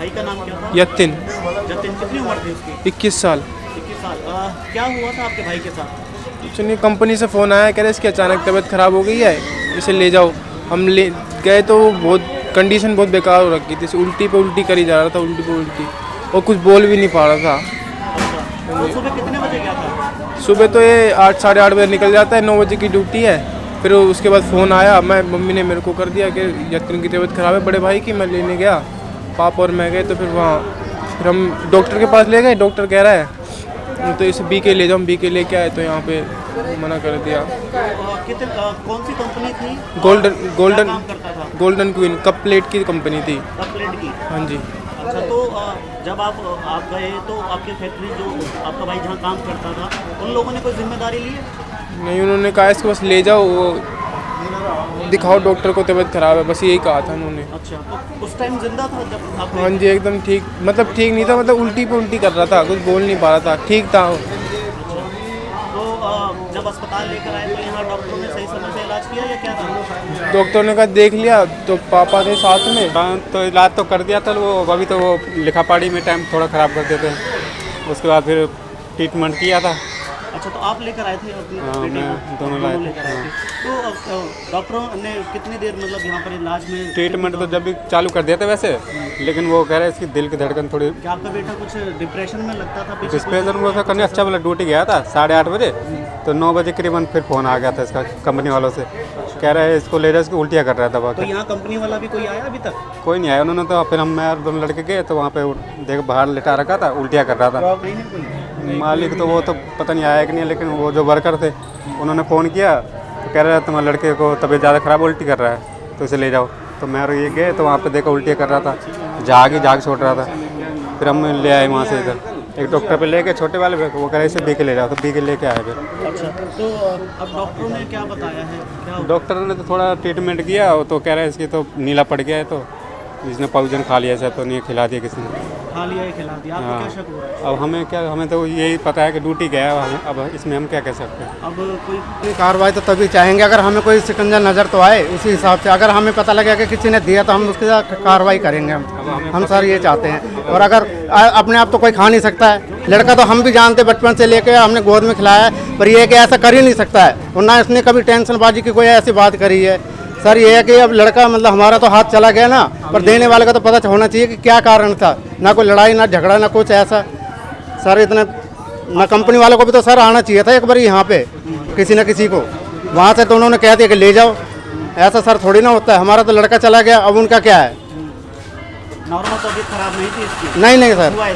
भाई का नाम क्या था? यतिन। जतिन, कितनी उम्र थी उसकी? 21 साल। 21 साल। क्या हुआ था आपके भाई के साथ? कुछ नहीं, कंपनी से फ़ोन आया, कह रहे इसकी अचानक तबीयत ख़राब हो गई है, इसे ले जाओ। हम ले गए तो बहुत कंडीशन बहुत बेकार हो रखी थी, उल्टी पे उल्टी करी जा रहा था, उल्टी पे उल्टी, और कुछ बोल भी नहीं पा रहा था। अच्छा, तो सुबह कितने बजे गया था? सुबह तो ये 8 साढ़े 8 बजे निकल जाता है, 9 बजे की ड्यूटी है। फिर उसके बाद फ़ोन आया, मम्मी ने मेरे को कर दिया कि यतिन की तबीयत ख़राब है बड़े भाई की। मैं लेने गया, पापा और मैं गए, तो फिर फिर हम डॉक्टर के पास ले गए। डॉक्टर कह रहा है तो इसे BK ले जाओ, BK लेके आए तो यहाँ पे मना कर दिया। कौन सी कंपनी थी? गोल्डन क्या काम करता था? गोल्डन क्वीन कप प्लेट की कंपनी थी। कप प्लेट की। हाँ जी। अच्छा, तो जब आप गए तो आपकी फैक्ट्री जो आपका भाई जहाँ काम करता था, उन लोगों ने कोई जिम्मेदारी ली है? नहीं, उन्होंने कहा इसको बस ले जाओ, वो दिखाओ डॉक्टर को, तबीयत ख़राब है, बस यही कहा था उन्होंने। अच्छा, तो उस टाइम जिंदा था जब आप? हाँ जी, एकदम ठीक, मतलब ठीक नहीं था, मतलब उल्टी पे उल्टी कर रहा था, कुछ बोल नहीं पा रहा था, ठीक था। तो जब अस्पताल लेकर आए तो यहाँ डॉक्टरों ने सही समय से इलाज किया या क्या था? डॉक्टर ने कहा देख लिया, तो पापा थे साथ में। हाँ, तो इलाज तो कर दिया था वो, अभी तो वो लिखा पढ़ी में टाइम थोड़ा ख़राब कर देते हैं। उसके बाद फिर ट्रीटमेंट किया था। अच्छा, तो आप लेकर आए थे अपने हाँ, बेटे मैं को? दोनों लाए थे। लेकर आए थे। तो डॉक्टरों ने कितनी देर मतलब यहाँ पर इलाज में? ट्रीटमेंट तो जब भी चालू कर दिया था वैसे, लेकिन वो कह रहे हैं इसकी दिल की धड़कन थोड़ी क्या आपका बेटा कुछ डिप्रेशन में लगता था? पीछे डिस्प्रेशन वो करने अच्छा वाला ड्यूटी गया था 8:30 बजे, तो 9 बजे करीबन फिर फ़ोन आ गया था इसका कंपनी वालों से। कह रहे हैं इसको ले जाओ, इसको उल्टियाँ कर रहा था। तो यहाँ कंपनी वाला भी कोई आया अभी तक? कोई नहीं आया। उन्होंने तो फिर मैं और दोनों लड़के गए तो वहाँ पे देख बाहर लेटा रखा था, उल्टियाँ कर रहा था। नहीं है कोई? मालिक तो वो तो पता नहीं आया कि नहीं, लेकिन वो जो वर्कर थे उन्होंने फ़ोन किया तो कह रहा है तुम्हारे लड़के को तबीयत ज़्यादा ख़राब, उल्टी कर रहा है, तो इसे ले जाओ। तो मैं और ये गए तो वहाँ पे देखा उल्टियाँ कर रहा था, जाग छोड़ रहा था। फिर हम ले आए वहाँ से इधर, एक डॉक्टर पे ले गए छोटे वाले पे, वो कह रहे इसे BK ले जाओ, तो BK लेके आए फिर। अच्छा, तो अब डॉक्टरों ने क्या बताया है? क्या डॉक्टर ने तो थोड़ा ट्रीटमेंट किया, तो कह रहे हैं इसकी तो नीला पड़ गया है, तो जिसने पॉइजन खा लिया ऐसा, तो नहीं खिला दिया किसी ने। खा लिया है, खिला दिया? आपको क्या शक हो रहा है? अब हमें तो यही पता है कि ड्यूटी गया है, अब इसमें हम क्या कह सकते हैं। अब कोई कार्रवाई तो तभी चाहेंगे अगर हमें कोई शिकंजा नज़र तो आए, उसी हिसाब से अगर हमें पता लगे कि किसी ने दिया तो हम उसके साथ कार्रवाई करेंगे। हम सर ये चाहते हैं। और अगर अपने आप तो कोई खा नहीं सकता है, लड़का तो हम भी जानते बचपन से लेके हमने गोद में खिलाया है, पर ये कि ऐसा कर ही नहीं सकता है, और ना इसने कभी टेंशनबाजी की कोई ऐसी बात करी है। सर ये है कि अब लड़का मतलब हमारा तो हाथ चला गया ना, पर देने वाले का तो पता होना चाहिए कि क्या कारण था। ना कोई लड़ाई, ना झगड़ा, ना कुछ ऐसा। सर इतना ना कंपनी वालों को भी तो सर आना चाहिए था एक बार यहाँ पे, किसी न किसी को। वहाँ से तो उन्होंने कह दिया कि ले जाओ, ऐसा सर थोड़ी ना होता है। हमारा तो लड़का चला गया, अब उनका क्या है? नॉर्मल तबीयत खराब नहीं थी इसकी? नहीं सर, हुआ इसको?